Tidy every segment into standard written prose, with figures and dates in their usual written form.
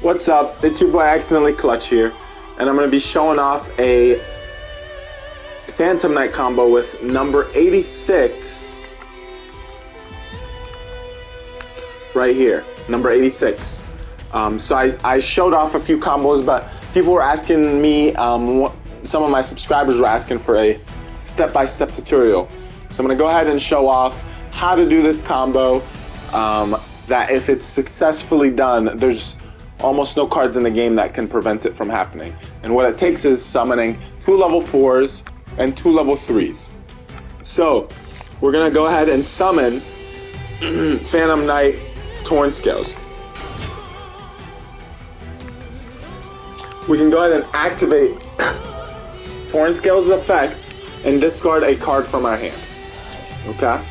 What's up? It's your boy Accidentally Clutch here, and I'm going to be showing off a Phantom Knight combo with number 86 right here, number 86. So I showed off a few combos, but people were asking me, some of my subscribers were asking for a step-by-step tutorial. So I'm going to go ahead and show off how to do this combo, that if it's successfully done, there's almost no cards in the game that can prevent it from happening. And what it takes is summoning 2 level 4s and 2 level 3s. So we're gonna go ahead and summon Phantom Knight Torn Scales. We can go ahead and activate Torn Scales' effect and discard a card from our hand. Okay?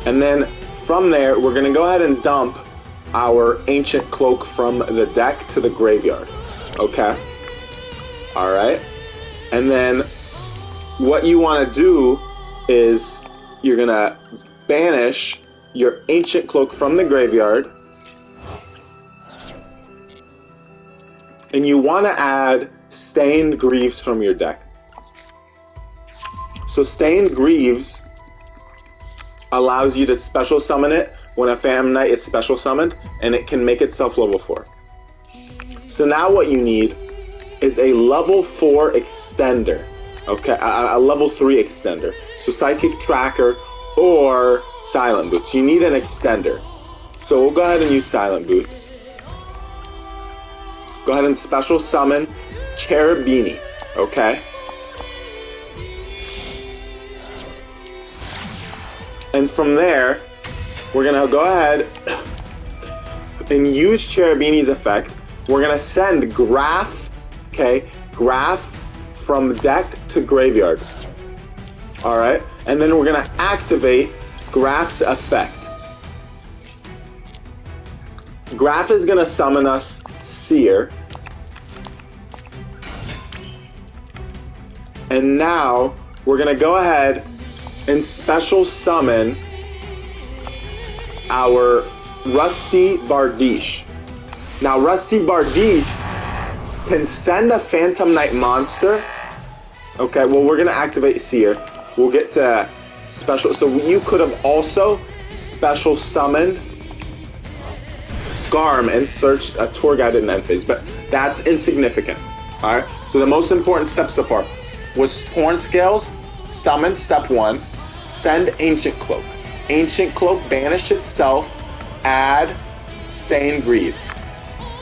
And then from there, we're gonna go ahead and dump our Ancient Cloak from the deck to the graveyard. Okay? Alright? And then what you want to do is you're gonna banish your Ancient Cloak from the graveyard, and you want to add Stained Greaves from your deck. So Stained Greaves allows you to special summon it when a Phantom Knight is special summoned, and it can make itself level 4. So now what you need is a level 4 extender, okay, a level 3 extender. So Psychic Tracker or Silent Boots. You need an extender. So we'll go ahead and use Silent Boots. Go ahead and special summon Cherubini, okay? And from there, we're gonna go ahead and use Cherubini's effect. We're gonna send Graph, okay? Graph from deck to graveyard. Alright? And then we're gonna activate Graph's effect. Graph is gonna summon us Seer. And now we're gonna go ahead and special summon our Rusty Bardiche. Now Rusty Bardiche can send a Phantom Knight monster. Okay, well we're gonna activate Seer. We'll get to special. So you could have also special summoned Skarm and searched a tour guide in the end phase, but that's insignificant. Alright, so the most important step so far was Torn Scales, summon step 1, send Ancient Cloak. Ancient Cloak, banish itself, add Stained Greaves.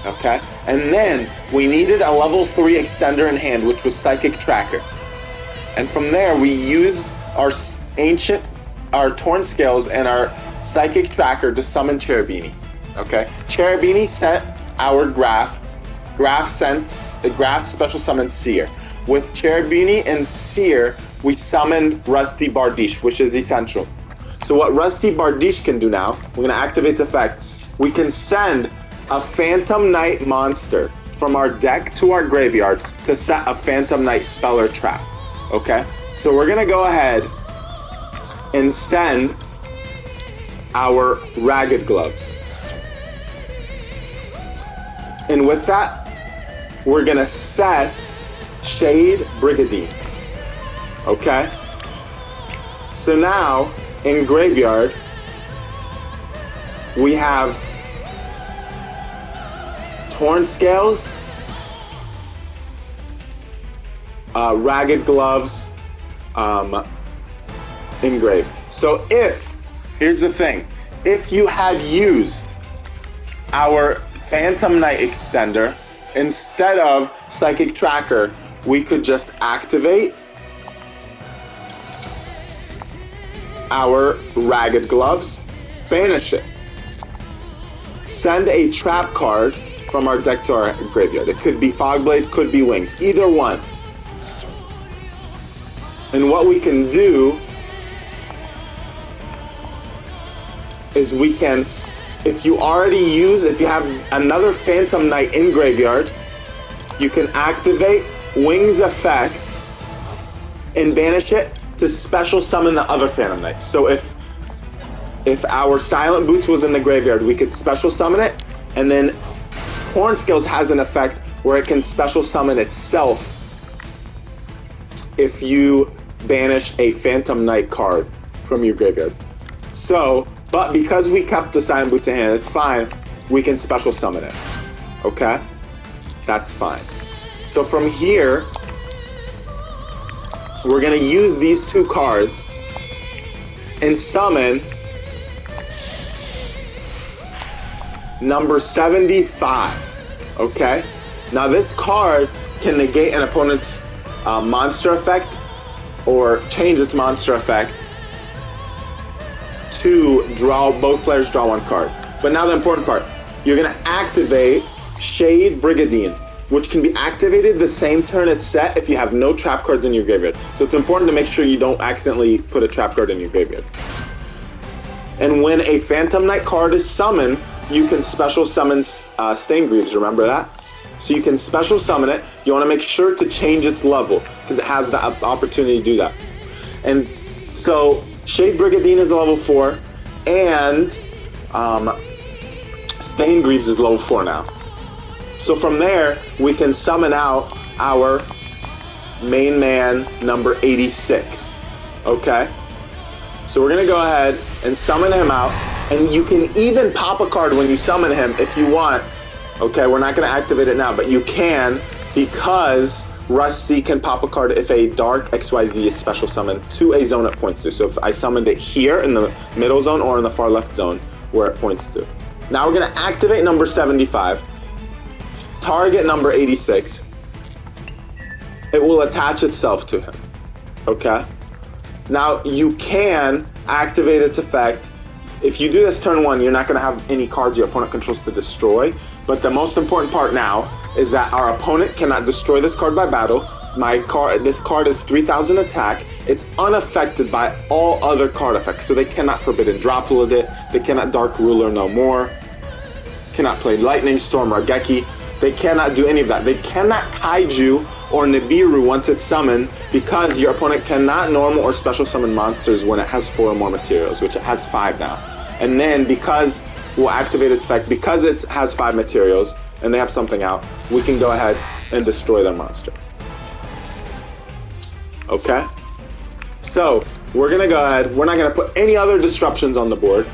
Okay? And then we needed a level 3 extender in hand, which was Psychic Tracker. And from there we used our Torn Scales and our Psychic Tracker to summon Cherubini. Okay? Cherubini sent our Graph. Graph special summoned Seer. With Cherubini and Seer, we summoned Rusty Bardiche, which is essential. So what Rusty Bardiche can do now, we're going to activate the effect. We can send a Phantom Knight monster from our deck to our graveyard to set a Phantom Knight spell or trap. Okay? So we're going to go ahead and send our Ragged Gloves. And with that, we're going to set Shade Brigandine. Okay? So now, in graveyard, we have Torn Scales, Ragged Gloves, engraved. So here's the thing, if you had used our Phantom Knight extender instead of Psychic Tracker, we could just activate our Ragged Gloves, banish it, send a trap card from our deck to our graveyard. It could be Fogblade, could be Wings, either one. And what we can do is we can, if you have another Phantom Knight in graveyard, you can activate Wings effect and banish it to special summon the other Phantom Knight. So if our Silent Boots was in the graveyard, we could special summon it and then Horn Scales has an effect where it can special summon itself if you banish a Phantom Knight card from your graveyard. So, but because we kept the Silent Boots in hand, it's fine. We can special summon it. Okay? That's fine. So from here, we're gonna use these two cards and summon number 75. Okay? Now this card can negate an opponent's monster effect or change its monster effect to draw, both players draw one card. But now the important part, you're gonna activate Shade Brigandine, which can be activated the same turn it's set if you have no trap cards in your graveyard. So it's important to make sure you don't accidentally put a trap card in your graveyard. And when a Phantom Knight card is summoned, you can special summon Staingreaves, remember that? So you can special summon it. You want to make sure to change its level because it has the opportunity to do that. And so Shade Brigandine is a level 4 and Staingreaves is level 4 now. So from there, we can summon out our main man, number 86, okay? So we're gonna go ahead and summon him out, and you can even pop a card when you summon him if you want. Okay, we're not gonna activate it now, but you can because Rusty can pop a card if a Dark XYZ is special summoned to a zone it points to. So if I summoned it here in the middle zone or in the far left zone where it points to. Now we're gonna activate number 75. Target number 86, it will attach itself to him, okay? Now you can activate its effect. If you do this turn 1, you're not gonna have any cards your opponent controls to destroy, but the most important part now is that our opponent cannot destroy this card by battle. This card is 3,000 attack. It's unaffected by all other card effects, so they cannot Forbidden Droplet it, they cannot Dark Ruler no more, cannot play Lightning Storm or Geki. They cannot do any of that. They cannot Kaiju or Nibiru once it's summoned because your opponent cannot normal or special summon monsters when it has 4 or more materials, which it has 5 now. And then because we'll activate its effect, because it has 5 materials and they have something out, we can go ahead and destroy their monster. Okay? So we're gonna go ahead, we're not gonna put any other disruptions on the board.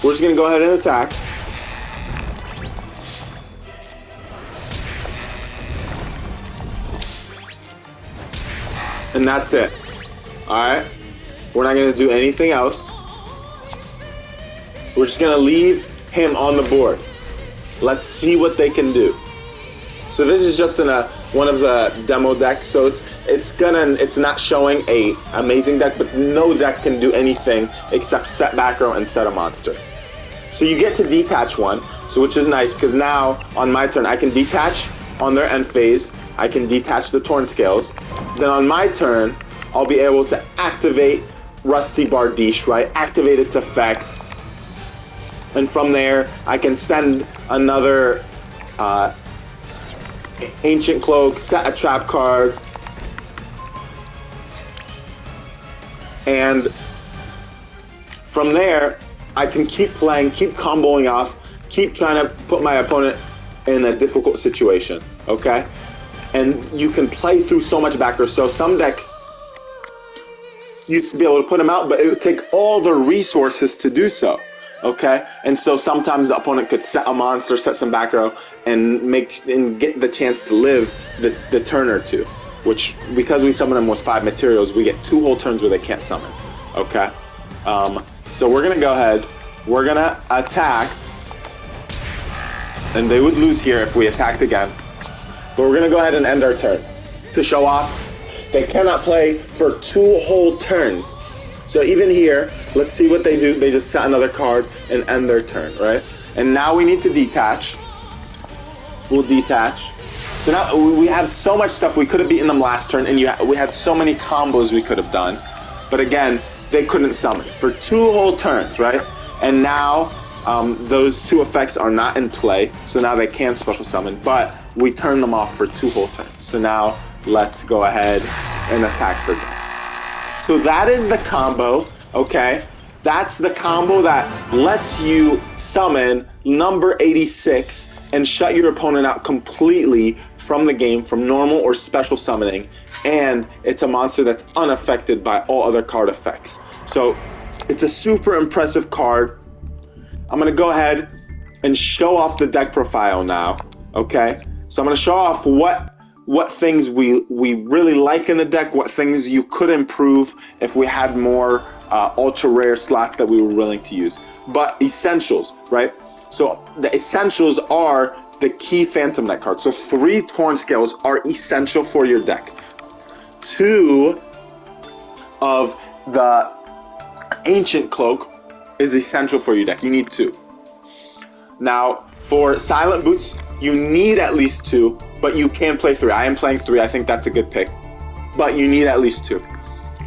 We're just gonna go ahead and attack. And that's it. Alright? We're not going to do anything else. We're just going to leave him on the board. Let's see what they can do. So this is just in one of the demo decks, so it's not showing a amazing deck, but no deck can do anything except set back row and set a monster. So you get to detach one, so which is nice because now on my turn I can detach on their end phase. I can detach the Torn Scales. Then on my turn, I'll be able to activate Rusty Bardiche, right? Activate its effect. And from there, I can send another Ancient Cloak, set a trap card. And from there, I can keep playing, keep comboing off, keep trying to put my opponent in a difficult situation, okay? And you can play through so much back row. So some decks, you used to be able to put them out, but it would take all the resources to do so, okay? And so sometimes the opponent could set a monster, set some back row, and get the chance to live the turn or two, which, because we summon them with 5 materials, we get 2 whole turns where they can't summon, okay? So we're gonna go ahead, we're gonna attack, and they would lose here if we attacked again. But we're gonna go ahead and end our turn to show off they cannot play for 2 whole turns. So even here, let's see what they do. They just set another card and end their turn, right? And now we need to detach. We'll detach. So now we have so much stuff. We could have beaten them last turn, and we had so many combos we could have done. But again, they couldn't summon for 2 whole turns, right? And now those 2 effects are not in play, so now they can special summon, but we turn them off for 2 whole turns. So now let's go ahead and attack for them. So that is the combo, okay? That's the combo that lets you summon number 86 and shut your opponent out completely from the game, from normal or special summoning. And it's a monster that's unaffected by all other card effects. So it's a super impressive card. I'm going to go ahead and show off the deck profile now, okay? So I'm going to show off what things we really like in the deck, what things you could improve if we had more ultra rare slots that we were willing to use. But essentials, right? So the essentials are the key Phantom Knight cards. So 3 Torn Scales are essential for your deck. 2 of the Ancient Cloak is essential for your deck. You need 2. Now, for Silent Boots, you need at least 2, but you can play 3. I am playing 3. I think that's a good pick. But you need at least 2.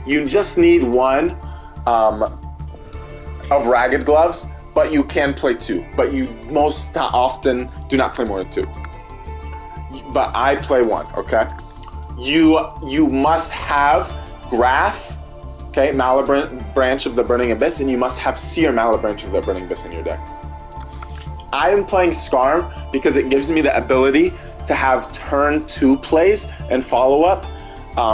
You just need 1 of Ragged Gloves, but you can play 2. But you most often do not play more than 2. But I play 1, okay? You must have Graph, okay, Malabranch of the Burning Abyss, and you must have Seer Malabranch of the Burning Abyss in your deck. I am playing Skarm because it gives me the ability to have turn 2 plays and follow up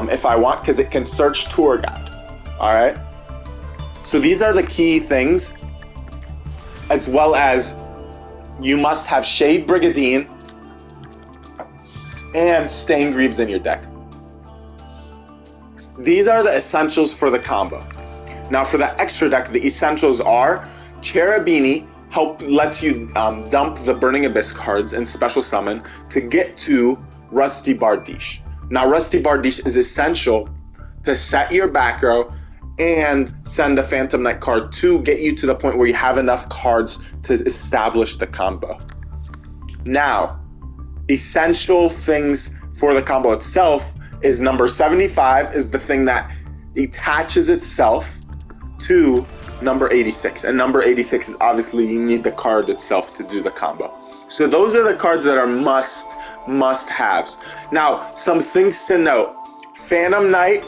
if I want, because it can search Tour Guide. Alright? So these are the key things, as well as you must have Shade Brigandine and Stained Greaves in your deck. These are the essentials for the combo. Now for the extra deck, the essentials are Cherubini lets you dump the Burning Abyss cards and special summon to get to Rusty Bardiche. Now Rusty Bardiche is essential to set your back row and send a Phantom Knight card to get you to the point where you have enough cards to establish the combo. Now, essential things for the combo itself is number 75 is the thing that attaches itself to number 86, and number 86 is obviously you need the card itself to do the combo. So those are the cards that are must-haves. Now, some things to note. Phantom Knight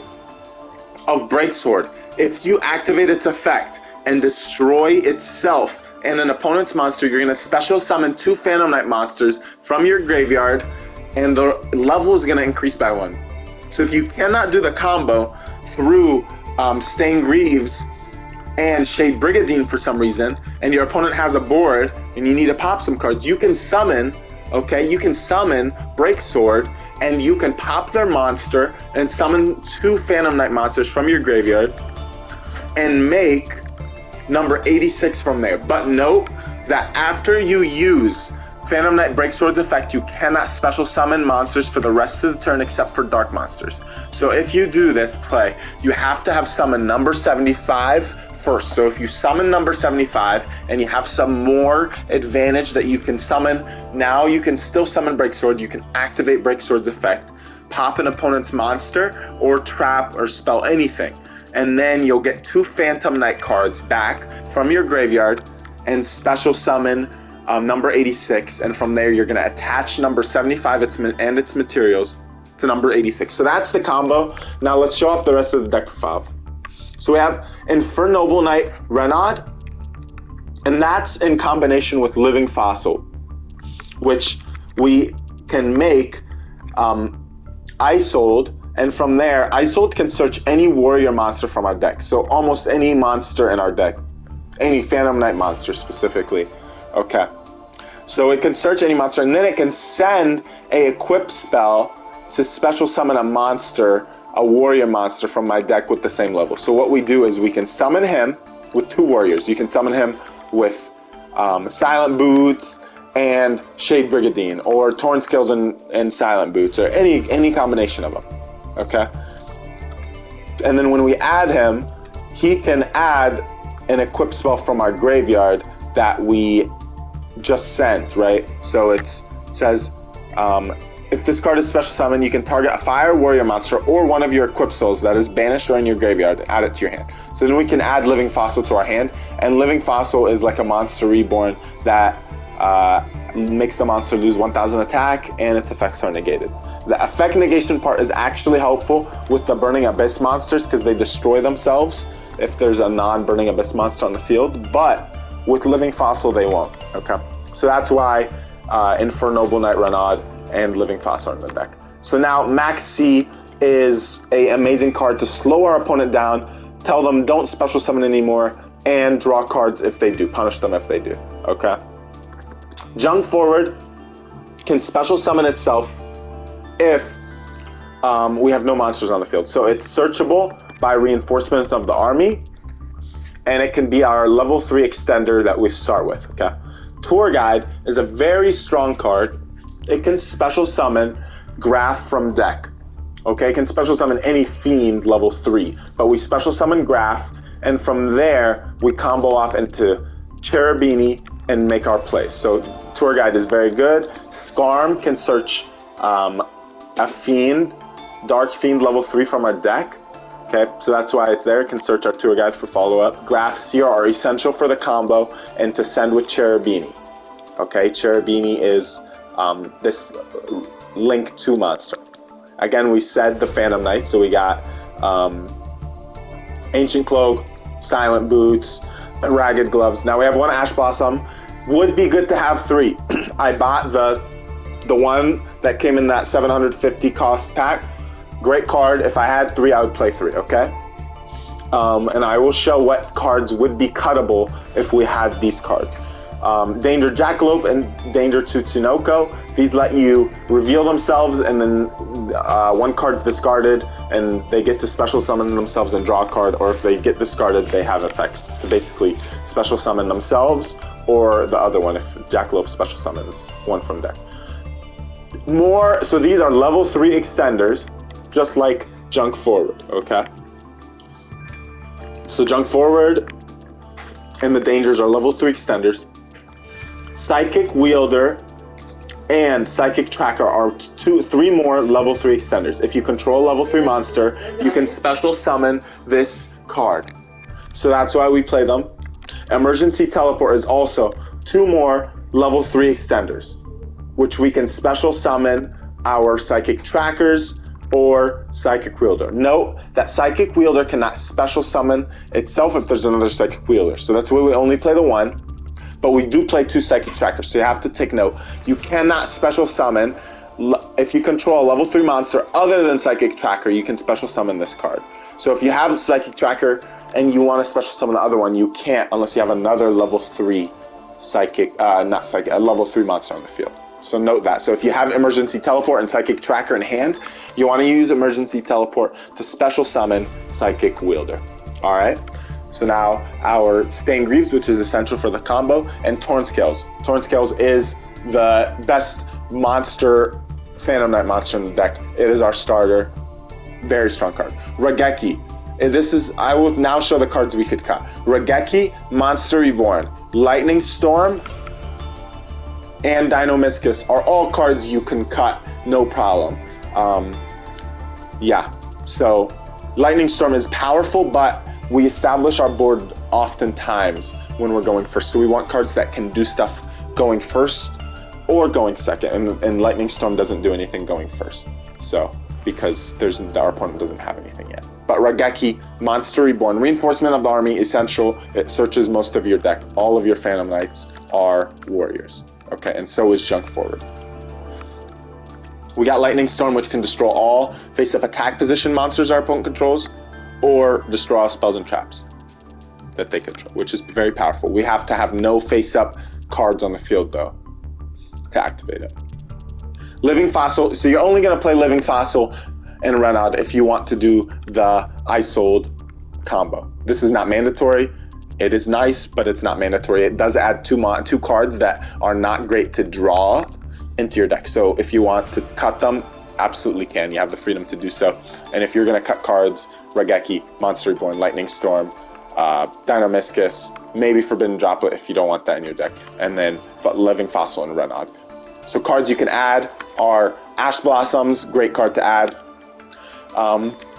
of Breaksword. If you activate its effect and destroy itself and an opponent's monster, you're going to special summon 2 Phantom Knight monsters from your graveyard, and the level is going to increase by 1. So if you cannot do the combo through Stained Greaves and Shade Brigandine for some reason, and your opponent has a board and you need to pop some cards, you can summon, okay, you can summon Breaksword and you can pop their monster and summon 2 Phantom Knight monsters from your graveyard and make number 86 from there. But note that after you use Phantom Knight Breaksword's effect, you cannot special summon monsters for the rest of the turn except for dark monsters. So if you do this play, you have to have summoned number 75 first. So if you summon number 75 and you have some more advantage that you can summon, now you can still summon Breaksword, you can activate Breaksword's effect, pop an opponent's monster or trap or spell anything, and then you'll get 2 Phantom Knight cards back from your graveyard and special summon number 86, and from there you're going to attach number 75 and its materials to number 86. So that's the combo. Now let's show off the rest of the deck profile. So we have Infernoble Knight Renaud, and that's in combination with Living Fossil, which we can make Isold, and from there Isold can search any warrior monster from our deck. So almost any monster in our deck, any Phantom Knight monster specifically. Okay, so it can search any monster, and then it can send a equip spell to special summon a monster, a warrior monster from my deck with the same level. So what we do is we can summon him with 2 warriors. You can summon him with Silent Boots and Shade Brigandine, or Torn Scales and Silent Boots, or any combination of them. Okay, and then when we add him, he can add an equip spell from our graveyard that we just sent, right? So it says if this card is special summon, you can target a fire warrior monster or one of your equip souls that is banished or in your graveyard, add it to your hand. So then we can add Living Fossil to our hand, and Living Fossil is like a monster reborn that makes the monster lose 1000 attack and its effects are negated. The effect negation part is actually helpful with the Burning Abyss monsters because they destroy themselves if there's a non-Burning Abyss monster on the field, but with Living Fossil they won't, okay? So that's why Infernoble Knight Renaud and Living Fossil are in the deck. So now Max C is an amazing card to slow our opponent down, tell them don't special summon anymore, and draw cards if they do, punish them if they do, okay? Junk Forward can special summon itself if we have no monsters on the field. So it's searchable by reinforcements of the army, and it can be our level 3 extender that we start with, okay? Tour Guide is a very strong card. It can special summon Graph from deck, okay? It can special summon any fiend level 3, but we special summon Graph, and from there we combo off into Cherubini and make our plays. So Tour Guide is very good. Skarm can search a fiend, Dark Fiend level 3 from our deck. Okay, so that's why it's there. It can search our Tour Guide for follow-up. Graph, Seer are essential for the combo and to send with Cherubini. Okay, Cherubini is this Link 2 monster. Again, we said the Phantom Knight, so we got Ancient Cloak, Silent Boots, Ragged Gloves. Now we have one Ash Blossom. Would be good to have 3. I bought the one that came in that 750 cost pack. Great card. If I had 3, I would play 3, okay? And I will show what cards would be cuttable if we had these cards. Danger Jackalope and Danger Tsunoco. These let you reveal themselves, and then one card's discarded, and they get to special summon themselves and draw a card, or if they get discarded, they have effects to basically special summon themselves, or the other one if Jackalope special summons one from deck. So these are level 3 extenders, just like Junk Forward, okay? So Junk Forward and the Dangers are level 3 extenders. Psychic Wielder and Psychic Tracker are 3 more level 3 extenders. If you control a level 3 monster, you can special summon this card. So that's why we play them. Emergency Teleport is also 2 more level 3 extenders, which we can special summon our Psychic Trackers or Psychic Wielder. Note that Psychic Wielder cannot special summon itself if there's another Psychic Wielder. So that's why we only play the 1, but we do play 2 Psychic Trackers. So you have to take note. You cannot special summon, if you control a level 3 monster other than Psychic Tracker, you can special summon this card. So if you have Psychic Tracker and you want to special summon the other one, you can't unless you have another level 3 a level 3 monster on the field. So note that. So if you have Emergency Teleport and Psychic Tracker in hand, you want to use Emergency Teleport to special summon Psychic Wielder. Alright? So now our Stained Greaves, which is essential for the combo, and Torn Scales. Torn Scales is the best monster, Phantom Knight monster in the deck. It is our starter. Very strong card. Raigeki. I will now show the cards we could cut. Raigeki, Monster Reborn, Lightning Storm, and Dinomischus are all cards you can cut, no problem. Yeah, so Lightning Storm is powerful, but we establish our board oftentimes when we're going first. So we want cards that can do stuff going first or going second, and Lightning Storm doesn't do anything going first. So, because our opponent doesn't have anything yet. But Raigeki, Monster Reborn, Reinforcement of the Army, essential. It searches most of your deck. All of your Phantom Knights are warriors. Okay, and so is Junk Forward. We got Lightning Storm, which can destroy all face-up attack position monsters our opponent controls, or destroy all spells and traps that they control, which is very powerful. We have to have no face-up cards on the field, though, to activate it. Living Fossil, so you're only going to play Living Fossil and Renaud if you want to do the Isold combo. This is not mandatory. It is nice, but it's not mandatory. It does add 2 cards that are not great to draw into your deck. So if you want to cut them, absolutely can. You have the freedom to do so. And if you're going to cut cards, Raigeki, Monster Reborn, Lightning Storm, Dinomischus, maybe Forbidden Droplet if you don't want that in your deck, and then Living Fossil and Renaud. So cards you can add are Ash Blossoms, great card to add.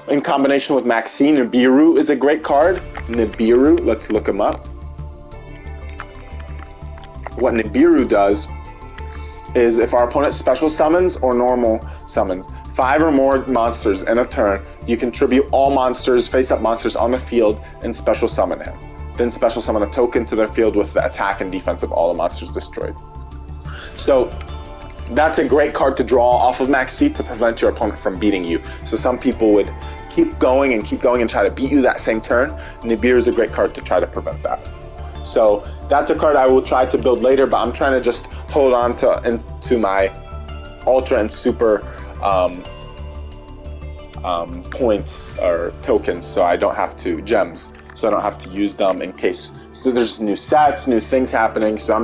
In combination with Maxine, Nibiru is a great card. Nibiru, let's look him up. What Nibiru does is if our opponent special summons or normal summons 5 or more monsters in a turn, you can tribute all monsters, face-up monsters on the field, and special summon him. Then special summon a token to their field with the attack and defense of all the monsters destroyed. So that's a great card to draw off of Max Seed to prevent your opponent from beating you. So some people would keep going and try to beat you that same turn. Nibiru is a great card to try to prevent that. So that's a card I will try to build later, but I'm trying to just hold on into my Ultra and Super points or tokens, so I don't have to, gems, so I don't have to use them in case, so there's new sets, new things happening, so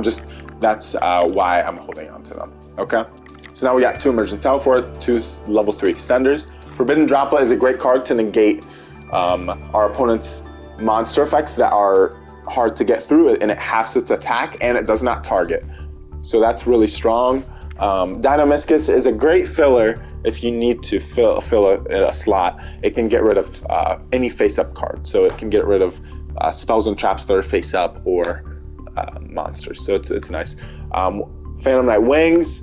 that's why I'm holding on to them, okay? So now we got 2 Emergent Teleport, 2 level 3 extenders. Forbidden Droplet is a great card to negate our opponent's monster effects that are hard to get through, and it halves its attack and it does not target. So that's really strong. Dynamiscus is a great filler if you need to fill a slot. It can get rid of any face-up card. So it can get rid of spells and traps that are face-up or monsters. So it's nice. Phantom Knight Wings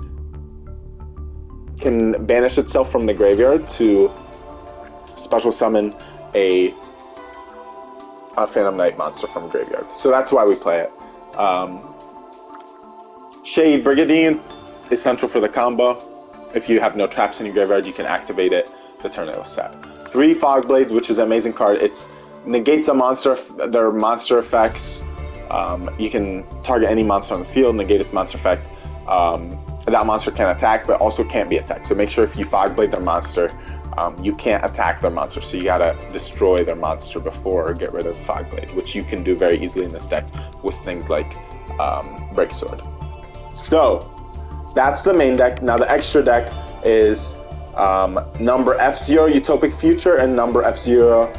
can banish itself from the graveyard to special summon a Phantom Knight monster from graveyard. So that's why we play it. Shade Brigandine, essential for the combo. If you have no traps in your graveyard, you can activate it the turn it was set. 3 Fog Blades, which is an amazing card. It negates a monster, their monster effects. You can target any monster on the field, negate its monster effect. That monster can attack, but also can't be attacked. So make sure if you Fog Blade their monster, you can't attack their monster. So you gotta destroy their monster before or get rid of Fog Blade, which you can do very easily in this deck with things like Break Sword. So that's the main deck. Now the extra deck is number F0 Utopic Future and number F0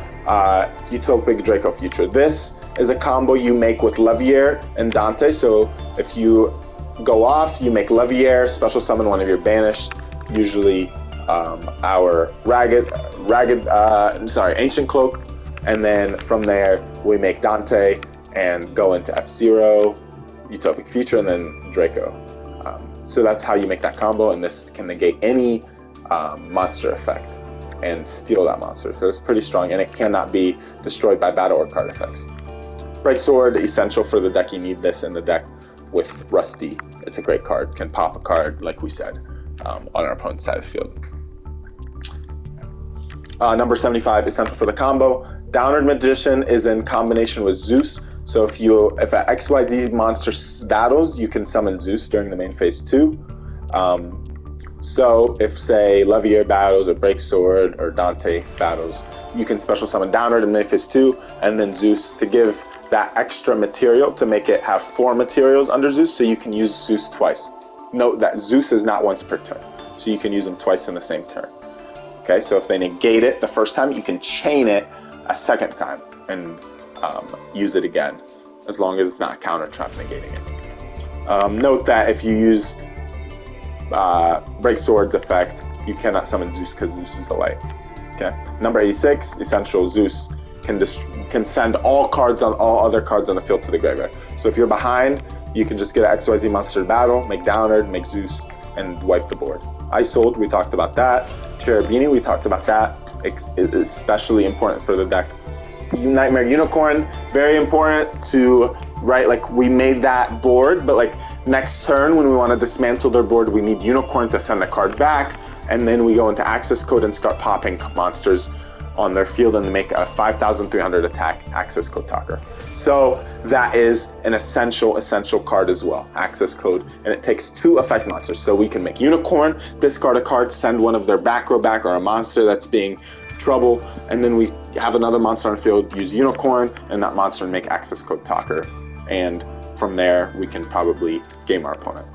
Utopic Draco Future. This is a combo you make with Levier and Dante. So if you go off, you make Levier, special summon one of your banished, usually our Ancient Cloak, and then from there we make Dante and go into F0 Utopic Future and then Draco. So that's how you make that combo, and this can negate any monster effect and steal that monster. So it's pretty strong, and it cannot be destroyed by battle or card effects. Break Sword, essential for the deck. You need this in the deck with Rusty. It's a great card, can pop a card, like we said, on our opponent's side of the field. Number 75, essential for the combo. Downward Magician is in combination with Zeus. So if an XYZ monster battles, you can summon Zeus during the main phase 2. So if, say, Levier battles or Break Sword or Dante battles, you can special summon Downward in main phase 2 and then Zeus to give that extra material to make it have 4 materials under Zeus, so you can use Zeus twice. Note that Zeus is not once per turn, so you can use them twice in the same turn. Okay, so if they negate it the first time, you can chain it a second time and use it again, as long as it's not counter trap negating it. Note that if you use Break Sword's effect, you cannot summon Zeus because Zeus is a light. Okay, number 86, essential Zeus can send all other cards on the field to the graveyard. So if you're behind, you can just get an XYZ monster to battle, make Downward, make Zeus, and wipe the board. Isolde, we talked about that. Cherubini, we talked about that. It's especially important for the deck. Nightmare Unicorn, very important to, right, like we made that board, but like next turn when we want to dismantle their board, we need Unicorn to send the card back, and then we go into access code and start popping monsters on their field and make a 5,300 attack access code talker. So that is an essential card as well, access code, and it takes 2 effect monsters. So we can make Unicorn, discard a card, send one of their back row back or a monster that's being trouble, and then we have another monster on the field, use Unicorn, and that monster make access code talker. And from there, we can probably game our opponent.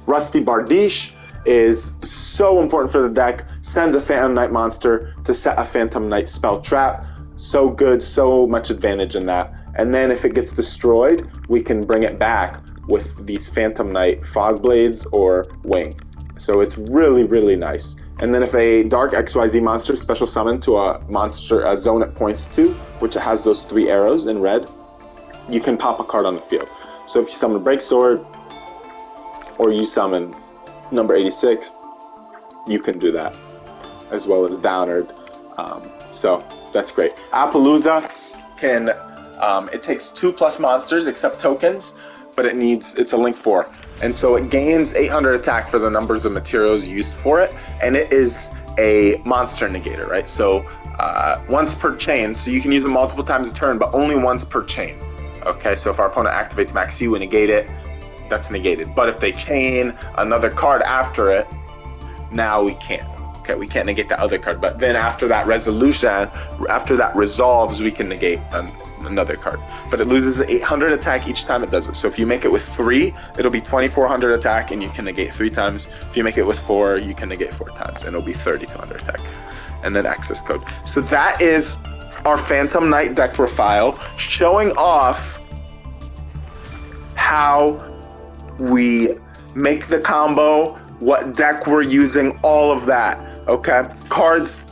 Rusty Bardiche is so important for the deck, sends a Phantom Knight monster to set a Phantom Knight spell trap. So good, so much advantage in that. And then if it gets destroyed, we can bring it back with these Phantom Knight Fog Blades or Wing. So it's really, really nice. And then if a Dark XYZ monster special summon to a zone it points to, which has those 3 arrows in red, you can pop a card on the field. So if you summon Break Sword, or you summon number 86, you can do that, as well as Downward. So that's great. Appaloosa can, it takes 2+ monsters except tokens, but it's a link 4. And so it gains 800 attack for the numbers of materials used for it, and it is a monster negator, right? So once per chain, so you can use it multiple times a turn, but only once per chain. Okay, so if our opponent activates Max C, we negate it, that's negated. But if they chain another card after it, now we can't. Okay, we can't negate the other card, but then after that resolution, after that resolves, we can negate another card. But it loses 800 attack each time it does it. So if you make it with 3, it'll be 2400 attack, and you can negate 3 times. If you make it with 4, you can negate 4 times, and it'll be 3200 attack. And then access code. So that is our Phantom Knight deck profile, showing off how we make the combo, what deck we're using, all of that. Okay, cards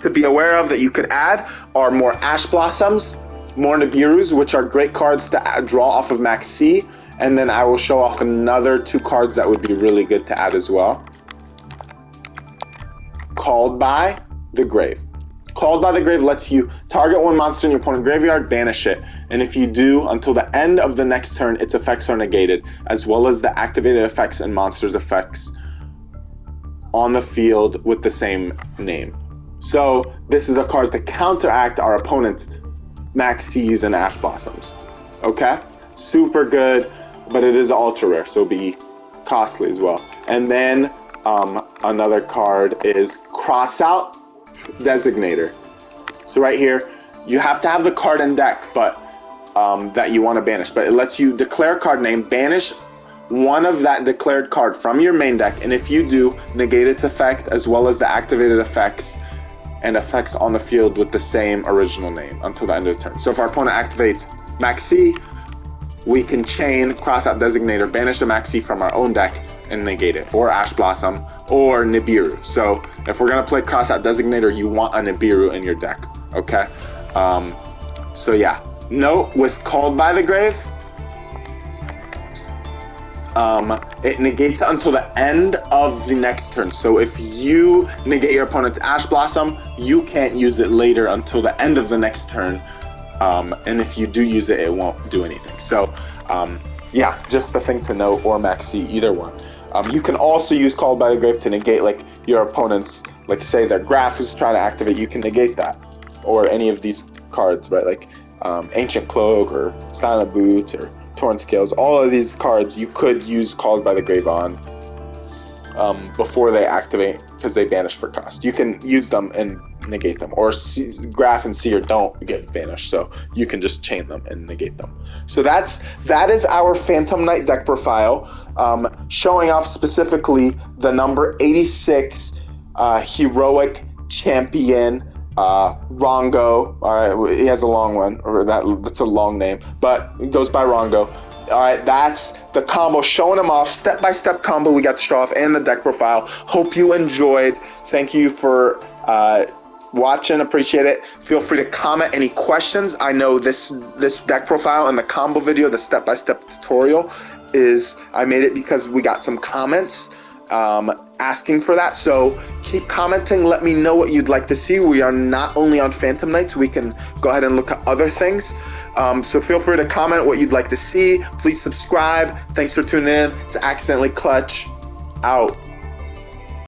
to be aware of that you could add are more Ash Blossoms, more Nibirus, which are great cards to draw off of Max C, and then I will show off another 2 cards that would be really good to add as well. Called by the Grave. Called by the Grave lets you target 1 monster in your opponent's graveyard, banish it, and if you do, until the end of the next turn, its effects are negated, as well as the activated effects and monsters' effects on the field with the same name. So this is a card to counteract our opponent's Max C's and Ash Blossoms. Okay? Super good, but it is ultra rare, so it'll be costly as well. And then another card is Crossout Designator. So right here, you have to have the card in deck, but that you want to banish. But it lets you declare card name, banish one of that declared card from your main deck, and if you do, negate its effect as well as the activated effects and effects on the field with the same original name until the end of the turn. So if our opponent activates Max C, we can chain Crossout Designator, banish the Max C from our own deck and negate it, or Ash Blossom, or Nibiru. So if we're gonna play Crossout Designator, you want a Nibiru in your deck, okay? So yeah, note with Called by the Grave, it negates it until the end of the next turn. So if you negate your opponent's Ash Blossom, you can't use it later until the end of the next turn. And if you do use it, it won't do anything. So yeah, just a thing to note, or Max C, either one. You can also use Called by the Grave to negate like your opponent's, like say their Graph is trying to activate, you can negate that. Or any of these cards, right? Like Ancient Cloak or Silent Boots or Torn Scales, all of these cards you could use Called by the Grave on before they activate, because they banish for cost. You can use them and negate them, or Graph and Seer don't get banished, so you can just chain them and negate them. So that is our Phantom Knight deck profile, showing off specifically the number 86 heroic champion Rhongo. All right, he has a long one, or that's a long name, but it goes by Rhongo. All right, that's the combo, showing them off, step-by-step combo we got to show off, and the deck profile. Hope you enjoyed. Thank you for watching, appreciate it. Feel free to comment any questions. I know this deck profile and the combo video, the step-by-step tutorial, I made it because we got some comments asking for that, so keep commenting, let me know what you'd like to see. We are not only on Phantom Knights, we can go ahead and look at other things, so feel free to comment what you'd like to see. Please subscribe. Thanks for tuning in to Accidentally Clutch. Out.